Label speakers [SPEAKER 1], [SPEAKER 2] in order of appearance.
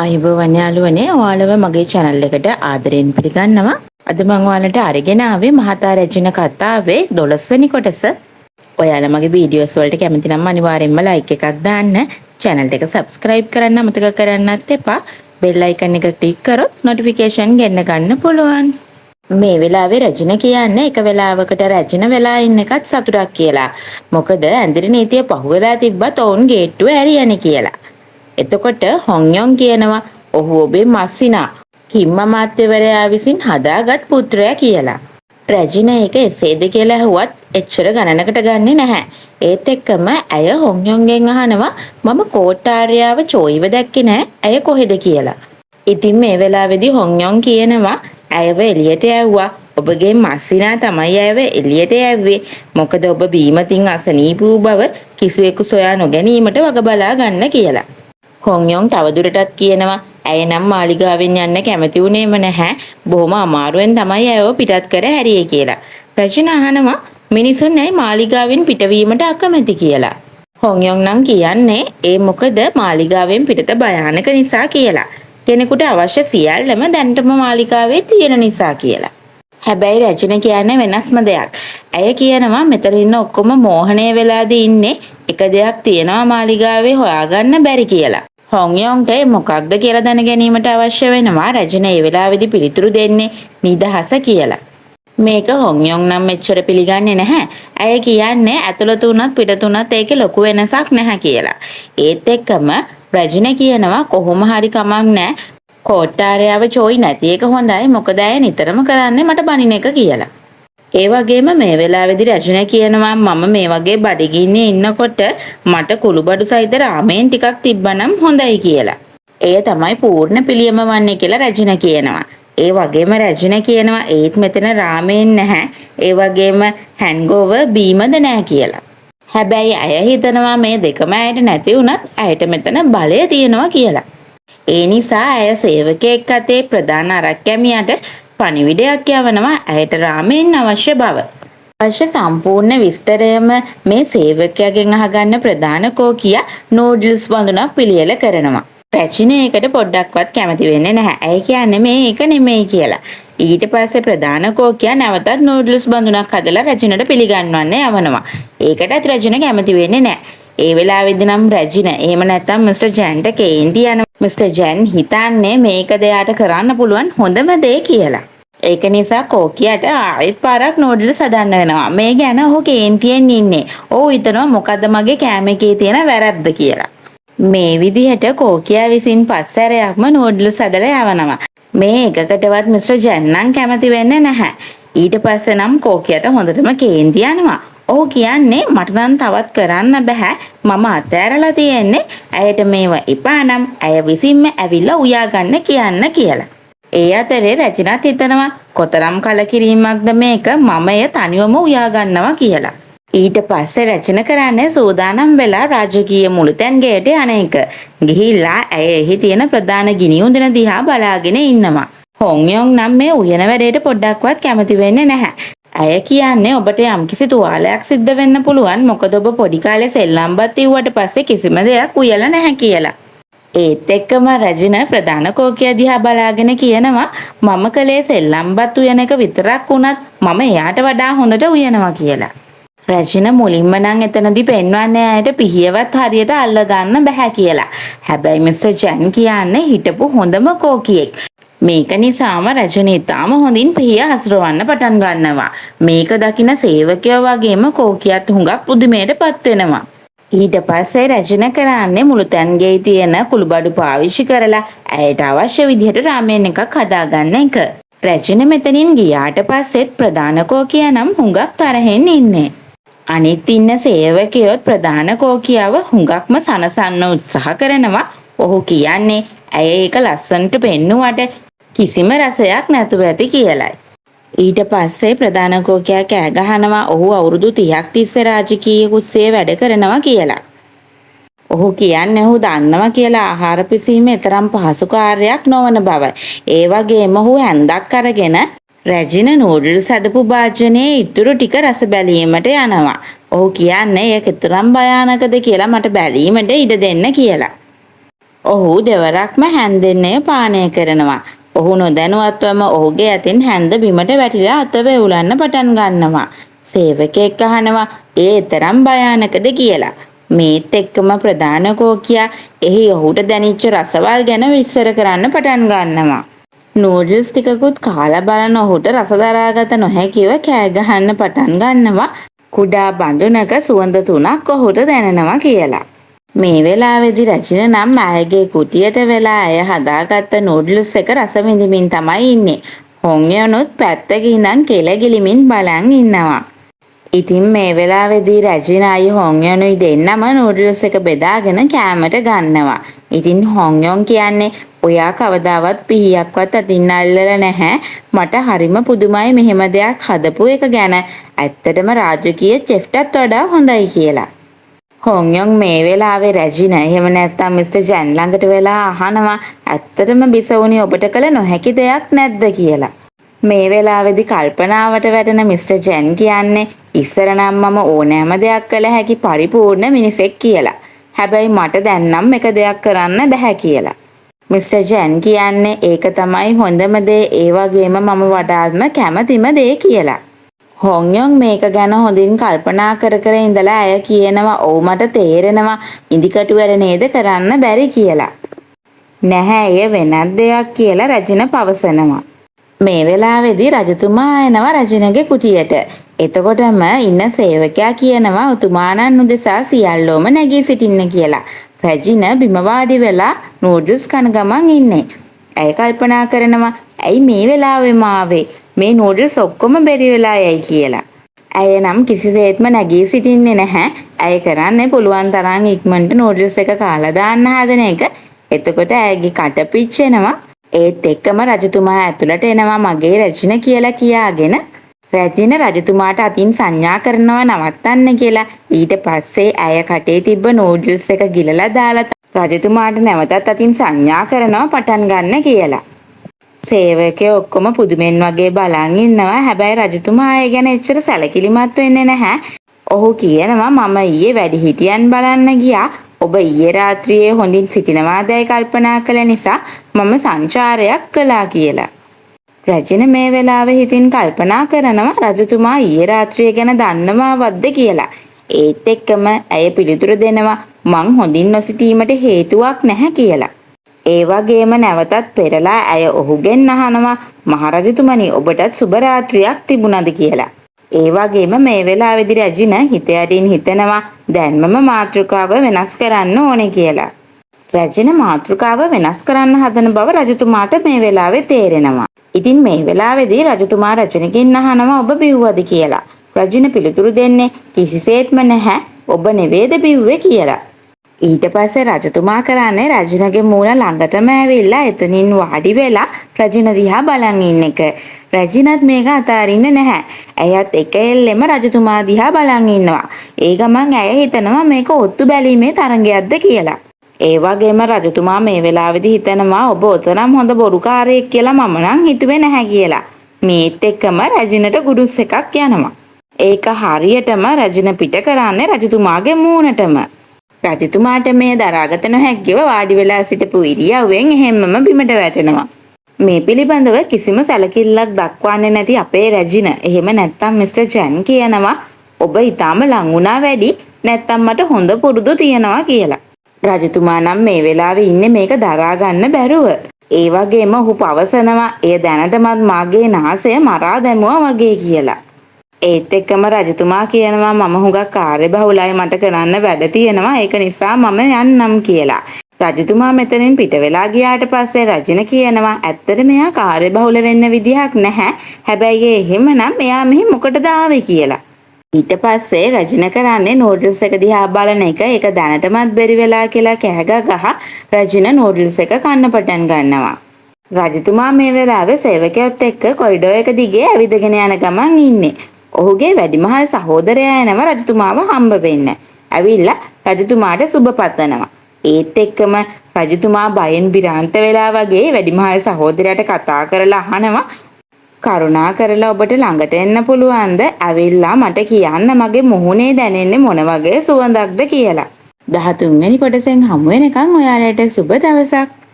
[SPEAKER 1] ආයුබෝවන් යාළුවනේ ඔයාලව මගේ channel එකට ආදරෙන් පිළිගන්නවා. අද මම ඔයාලට අරගෙන ආවේ මහතා රැජින කතාවේ 12 වෙනි කොටස. ඔයාලා මගේ වීඩියෝස් වලට කැමති නම් අනිවාර්යෙන්ම like එකක් දාන්න. channel එක subscribe කරන්න අමතක කරන්නත් එපා. bell icon එක click කරොත් notification ගෙන්න ගන්න පුළුවන්. මේ වෙලාවේ රැජින කියන්නේ එක වෙලාවකට රැජින වෙලා ඉන්න එකත් සතුටක් කියලා. මොකද ඇඳිරි නීතිය පහුවෙලා තිබ්බත් ඔවුන් ගේට්ටුව ඇරියනේ කියලා. එතකොට හොන්යොන් කියනවා ඔහු ඔබේ මස්සිනා කිම්ම මාත්‍යවරයා විසින් හදාගත් පුත්‍රයා කියලා. රැජින ඒක එසේද කියලා ඇහුවත් එච්චර ගණනකට ගන්නෙ නැහැ. ඒත් එක්කම ඇය හොන්යොන්ගෙන් අහනවා මම කෝට්ටාර්යාව චෝයිව දැක්කේ නැහැ. ඇය කොහෙද කියලා. ඉතින් මේ වෙලාවේදී හොන්යොන් කියනවා ඇයව එළියට යවුවා. ඔබගේ මස්සිනා තමයි ඇයව එළියට යවුවේ. මොකද ඔබ බීමතින් අසනීප වූ බව කිසිවෙකු සොයා නොගැනීමට වග බලා ගන්න කියලා. හොන්යොන් තවදුරටත් කියනවා ඇය නම් මාලිගාවෙන් යන්න කැමති වුණේම නැහැ. බොහොම අමාරුවෙන් තමයි ඇයව පිටත් කර හැරියේ කියලා. රැජින අහනවා මිනිසුන් ඇයි මාලිගාවෙන් පිටවීමට අකමැති කියලා. හොන්යොන් නම් කියන්නේ ඒ මොකද මාලිගාවෙන් පිටත භයානක නිසා කියලා. කෙනෙකුට අවශ්‍ය සියල්ලම දැනටම මාලිගාවේ තියෙන නිසා කියලා. හැබැයි රැජින කියන්නේ වෙනස්ම දෙයක්. ඇය කියනවා මෙතන ඉන්න ඔක්කොම මෝහණය වෙලාද ඉන්නේ. එක දෙයක් තියෙනවා මාලිගාවේ හොයාගන්න බැරි කියලා. හොන්යොන්ට මොකක්ද කියලා දැන ගැනීමට අවශ්‍ය වෙනවා. රැජින ඒ වෙලාවේදී පිළිතුරු දෙන්නේ නිදහස කියලා. මේක හොන්යොන් නම් මෙච්චර පිළිගන්නේ නැහැ. ඇය කියන්නේ ඇතුළත උනත් පිටත උනත් ඒකේ ලොකු වෙනසක් නැහැ කියලා. ඒත් එක්කම රැජින කියනවා කොහොම හරි කමක් නැහැ. කෝට්ටාර්යාව චෝයි නැති එක හොඳයි. මොකද ඇය නිතරම කරන්නේ මට බනින එක කියලා. ඒ වගේම මේ වෙලාවේදී රැජින කියනවා මම මේ වගේ බඩගින්නේ ඉන්නකොට මට කුළුබඩු සහිත රාමයෙන් ටිකක් තිබ්බනම් හොඳයි කියලා. එය තමයි පූර්ණ පිළියම වන්නේ කියලා රැජින කියනවා. ඒ වගේම රැජින කියනවා ඒත් මෙතන රාමයෙන් නැහැ. ඒ වගේම හැන්ගෝවර් බීමද නැහැ කියලා. හැබැයි අය හිතනවා මේ දෙකම ඇයට නැති වුණත් ඇයට මෙතන බලය තියෙනවා කියලා. ඒ නිසා ඇය සේවකයෙක් අතේ ප්‍රධාන ආරක්කැමියට පණිවිඩයක් යවනවා ඇයට රාමයෙන් අවශ්‍ය බව. අවශ්‍ය සම්පූර්ණ විස්තරයම මේ සේවකයාගෙන් අහගන්න ප්‍රධාන කෝකියා නූඩ්ල්ස් බඳුනක් පිළියෙල කරනවා. රැජින ඒකට පොඩ්ඩක්වත් කැමති වෙන්නේ නැහැ. ඇය කියන්නේ මේ ඒක නෙමෙයි කියලා. ඊට පස්සේ ප්‍රධාන කෝකියා නැවතත් නූඩ්ල්ස් බඳුනක් හදලා රැජිනට පිළිගන්වන්න යවනවා. ඒකටත් රැජින කැමති වෙන්නේ නැහැ. ඒ වෙලාවේදී නම් රැජින එහෙම නැත්නම් මිස්ටර් ජැන්ට කේන්ති යනවා. මිස්ටර් ජැන් හිතන්නේ මේක දෙයාට කරන්න පුළුවන් හොඳම දේ කියලා. ඒක නිසා කෝකියට ආයෙත් පාරක් නූඩ්ල්ස් හදන්න වෙනවා. මේ ගැන ඔහු කේන්තියෙන් ඉන්නේ. ඔහු හිතනවා මොකද්ද මගේ කෑම එකේ තියෙන වැරද්ද කියලා. මේ විදිහට කෝකියා විසින් පස්සරයක්ම නූඩ්ල්ස් හදලා යවනවා. මේ එකකටවත් මිස්ටර් ජැන් නම් කැමති වෙන්නේ නැහැ. ඊට පස්සේ නම් කෝකියට හොඳටම කේන්ති යනවා. ඔහු කියන්නේ මට නම් තවත් කරන්න බෑ. මම අතෑරලා තියෙන්නේ ඇයට මේව එපා නම් ඇය විසින්ම ඇවිල්ලා උයා ගන්න කියන්න කියලා. ඒ අතරේ රැජිනත් හිතනවා කොතරම් කලකිරීමක්ද මේක මම එය තනියම උයා ගන්නවා කියලා. ඊට පස්සේ රැජින කරන්නේ සූදානම් වෙලා රාජකීය මුළුතැන් ගෙයට යන එක. ගිහිල්ලා ඇය එහි තියෙන ප්‍රධාන ගිනි උඳින දිහා බලාගෙන ඉන්නවා. හොන්යොන් නම් මේ උයන වැඩේට පොඩ්ඩක්වත් කැමති වෙන්නේ නැහැ. ඇය කියන්නේ ඔබට යම්කිසි තුවාලයක් සිද්ධ වෙන්න පුළුවන්. මොකද ඔබ පොඩි කාලේ සෙල්ලම්බත් ඉව්වට පස්සේ කිසිම දෙයක් උයලා නැහැ කියලා. ඒත් එක්කම රැජින ප්‍රධාන කෝකියා දිහා බලාගෙන කියනවා මම කලේ සෙල්ලම්බත් උයන එක විතරක් වුණත් මම එයාට වඩා හොඳට උයනවා කියලා. රැජින මුලින්ම නම් එතනදී පෙන්වන්නේ ඇයට පිහියවත් හරියට අල්ල ගන්න බෑ කියලා. හැබැයි මිස්ටර් ජැන් කියන්නේ හිටපු හොඳම කෝකියෙක්. මේක නිසාම රැජින ඉතාම හොඳින් පිහිය හසුරවන්න පටන් ගන්නවා. මේක දකින සේවකයෝ වගේම කෝකියත් හුඟක් පුදුමයටපත් වෙනවා. ඊට පස්සේ රැජින කරන්නේ මුළුතැන්ගේ තියෙන කුළුබඩු පාවිච්චි කරලා ඇයට අවශ්‍ය විදිහට රාමයෙන් එකක් හදාගන්න එක. රැජින මෙතනින් ගියාට පස්සෙත් ප්‍රධාන කෝකියා නම් හුඟක් තරහෙන් ඉන්නේ. අනිත් ඉන්න සේවකයොත් ප්‍රධාන කෝකියාව හුඟක්ම සනසන්න උත්සාහ කරනවා. ඔහු කියන්නේ ඇය ඒක ලස්සනට පෙන්නුවට කිසිම රසයක් නැතුව ඇති කියලයි. ඊට පස්සේ ප්‍රධාන කෝකියා කෑ ගහනවා ඔහු අවුරුදු 30ක් තිස්සේ රාජකීය කුස්සියේ වැඩ කරනවා කියලා. ඔහු කියන්නේ ඔහු දන්නවා කියලා ආහාර පිසීම තරම් පහසු කාර්යයක් නොවන බව. ඒ වගේම ඔහු හැන්දක් අරගෙන රැජින නූඩ්ල්ස් හදපු භාජනයේ ඉතුරු ටික රස බැලීමට යනවා. ඔහු කියන්නේ ඒක තරම් භයානකද කියලා මට බැලීමට ඉඩ දෙන්න කියලා. ඔහු දෙවරක්ම හැන්දෙන්නේ පානය කරනවා. ඔහු නොදැනුවත්වම ඔහුගේ අතින් හැන්ද බිමට වැටිලා අත වෙවුලන්න පටන් ගන්නවා. සේවකයෙක් අහනවා ඒ තරම් භයානකද කියලා. මේත් එක්කම ප්‍රධාන කෝකියා එහි ඔහුට දැනිච්ච රසවල් ගැන විස්තර කරන්න පටන් ගන්නවා. නූඩල්ස් ටිකකුත් කාලා බලන ඔහුට රස දරාගත නොහැකිව කෑ ගහන්න පටන් ගන්නවා. කුඩා බඳුනක සුවඳ තුනක් ඔහුට දැනෙනවා කියලා. මේ වෙලාවේදී රචින නම් ඇයගේ කුටියට වෙලා ඇය හදාගත්ත නූඩල්ස් එක රස විඳින්මින් තමයි ඉන්නේ. හොංයනුත් පැත්තක ඉඳන් කෙල ගිලිමින් බලන් ඉන්නවා. ඉතින් මේ වෙලාවේදී රජිනායි හොංයනුයි දෙන්නම නූඩල්ස් එක බෙදාගෙන කෑමට ගන්නවා. ඉතින් හොංයොන් කියන්නේ ඔයා කවදාවත් පිහියක්වත් අතින් අල්ලලා නැහැ. මට හරිම පුදුමයි මෙහෙම දෙයක් හදපු එක ගැන. ඇත්තටම රාජකීය චෙෆ්ටත් වඩා හොඳයි කියලා. හොංයොන් මේ වෙලාවේ රැජින එහෙම නැත්නම් මිස්ටර් ජැන් ළඟට වෙලා අහනවා ඇත්තටම බිසවුනි ඔබට කළ නොහැකි දෙයක් නැද්ද කියලා. මේ වෙලාවේදී කල්පනාවට වැටෙන මිස්ටර් ජැන් කියන්නේ ඉස්සර නම් මම ඕනෑම දෙයක් කළ හැකි පරිපූර්ණ මිනිසෙක් කියලා. හැබැයි මට දැන් නම් එක දෙයක් කරන්න බෑ කියලා. මිස්ටර් ජැන් කියන්නේ ඒක තමයි හොඳම දේ ඒ වගේම මම වඩාත්ම කැමතිම දේ කියලා. හොංයොන් මේක ගැන හොඳින් කල්පනා කර ඉඳලා අය කියනවා ඔව් මට තේරෙනවා ඉදිකටු වැඩ නේද කරන්න බැරි කියලා. නැහැ එය වෙනත් දෙයක් කියලා රජින පවසනවා. මේ වෙලාවේදී රජතුමා එනවා රජිනගේ කුටියට. එතකොටම ඉන්න සේවකයා කියනවා උතුමාණන් උදෙසා සියල්ලෝම නැගී සිටින්න කියලා. රජින බිම වාඩි වෙලා නූඩල්ස් කන ගමන් ඉන්නේ. ඇය කල්පනා කරනවා ඇයි මේ වෙලාවෙම ආවේ? මේ නූඩල්ස් ඔක්කොම බැරි වෙලා යයි කියලා. ඇය නම් කිසිසේත්ම නැගී සිටින්නේ නැහැ. ඇය කරන්නේ පුළුවන් තරම් ඉක්මනට නූඩල්ස් එක කාලා දාන්න හදන එක. එතකොට ඇයගේ කට පිච්චෙනවා. ඒත් එක්කම රජතුමා ඇතුළට එනවා මගේ රැජින කියලා කියාගෙන. රැජින රජතුමාට අතින් සංඥා කරනවා නවත්තන්න කියලා. ඊට පස්සේ ඇය කටේ තිබ්බ නූඩල්ස් එක ගිලලා දාලා රජතුමාට නැවතත් අතින් සංඥා කරනවා පටන් ගන්න කියලා. සේවකයෝ ඔක්කොම පුදුමෙන් වගේ බලන් ඉන්නවා. හැබැයි රජතුමා අය ගැන එච්චර සැලකිලිමත් වෙන්නේ නැහැ. ඔහු කියනවා මම ඊයේ වැඩිහිටියන් බලන්න ගියා. ඔබ ඊයේ රාත්‍රියේ හොඳින් සිටිනවාදයි කල්පනා කළ නිසා මම සංචාරයක් කළා කියලා. රජින මේ වෙලාවේ හිතින් කල්පනා කරනවා රජතුමා ඊයේ රාත්‍රිය ගැන දන්නවද කියලා. ඒත් එක්කම ඇය පිළිතුරු දෙනවා මං හොඳින් නොසිටීමට හේතුවක් නැහැ කියලා. ඒ වගේම නැවතත් පෙරලා ඇය ඔහුගෙන් අහනවා මහරජතුමනි ඔබටත් සුබ රාත්‍රියක් තිබුණද කියලා. ඒ වගේම මේ වෙලාවේදී රජින හිත යටින් හිතනවා දැන්මම මාතෘකාව වෙනස් කරන්න ඕනේ කියලා. රජින මාතෘකාව වෙනස් කරන්න හදන බව රජතුමාට මේ වෙලාවේ තේරෙනවා. ඉතින් මේ වෙලාවේදී රජතුමා රජිනකින් අහනවා ඔබ බිව්වද කියලා. රජින පිළිතුරු දෙන්නේ කිසිසේත්ම නැහැ ඔබ නෙවෙයිද බිව්වේ කියලා. ඊට පස්සේ රජතුමා කරන්නේ රජිනගේ මූණ ළඟටම ඇවිල්ලා එතනින් වාඩි වෙලා රජින දිහා බලන් ඉන්න එක. රජිනත් මේක අතාරින්නේ නැහැ. ඇයත් එක එල්ලෙම රජතුමා දිහා බලන් ඉන්නවා. ඒ ගමන් ඇය හිතනවා මේක ඔත්තු බැලීමේ තරංගයක්ද කියලා. ඒ වගේම රජතුමා මේ වෙලාවේදී හිතනවා ඔබ ඔතරම් හොඳ බොරුකාරයෙක් කියලා මම නම් හිතුවේ නැහැ කියලා. මේත් එක්කම රජිනට ගුඩුස් එකක් යනවා. ඒක හරියටම රජින පිට කරන්නේ රජතුමාගේ මූණටම. රජතුමාට මේ දරාගත නොහැකිව වාඩි වෙලා සිටපු ඉරියව්වෙන් එහෙම්මම බිමට වැටෙනවා. මේ පිළිබඳව කිසිම සැලකිල්ලක් දක්වන්නේ නැති අපේ රැජින එහෙම නැත්තම් මිස්ටර් ජැන් කියනවා ඔබ ඊටාම ලං වුණා වැඩි නැත්තම් මට හොඳ පුරුදු තියනවා කියලා. රජතුමා නම් මේ වෙලාවේ ඉන්නේ මේක දරා ගන්න බැරුව. ඒ වගේම ඔහු පවසනවා එය දැනටමත් මාගේ නාසය මරා දැමුවා වගේ කියලා. ඒත් එක්කම රජතුමා කියනවා මම හුඟක් කාර්යබහුලයි මට කරන්න වැඩ තියෙනවා ඒක නිසා මම යන්නම් කියලා. රජතුමා මෙතනින් පිට වෙලා ගියාට පස්සේ රජින කියනවා ඇත්තට මෙයා කාර්යබහුල වෙන්න විදිහක් නැහැ. හැබැයි එහෙමනම් එයා මෙහි මොකටද ආවේ කියලා. ඊට පස්සේ රජින කරන්නේ නූඩල්ස් එක දිහා බලන එක ඒක දැනටමත් බැරි වෙලා කියලා කෑ ගහ රජින නූඩල්ස් එක කන්න පටන් ගන්නවා. රජතුමා මේ වෙලාවේ සේවකයොත් එක්ක කොරිඩෝ එක දිගේ ඇවිදගෙන යන ගමන් ඉන්නේ. ඔහුගේ වැඩිමහල් සහෝදරයා එනවා රජතුමාව හම්බ වෙන්න. ඇවිල්ලා රජතුමාට සුබ පතනවා. ඒත් එක්කම රජතුමා බයෙන් බිරාන්ත වෙලා වගේ වැඩිමහල් සහෝදරයාට කතා කරලා අහනවා කරුණා කරලා ඔබට ළඟට එන්න පුළුවන්ද? ඇවිල්ලා මට කියන්න මගේ මුහුණේ දැනෙන්නේ මොන වගේ සුවඳක්ද කියලා. 13 වෙනි කොටසෙන් හමු වෙනකන් ඔයාලට සුබ දවසක්.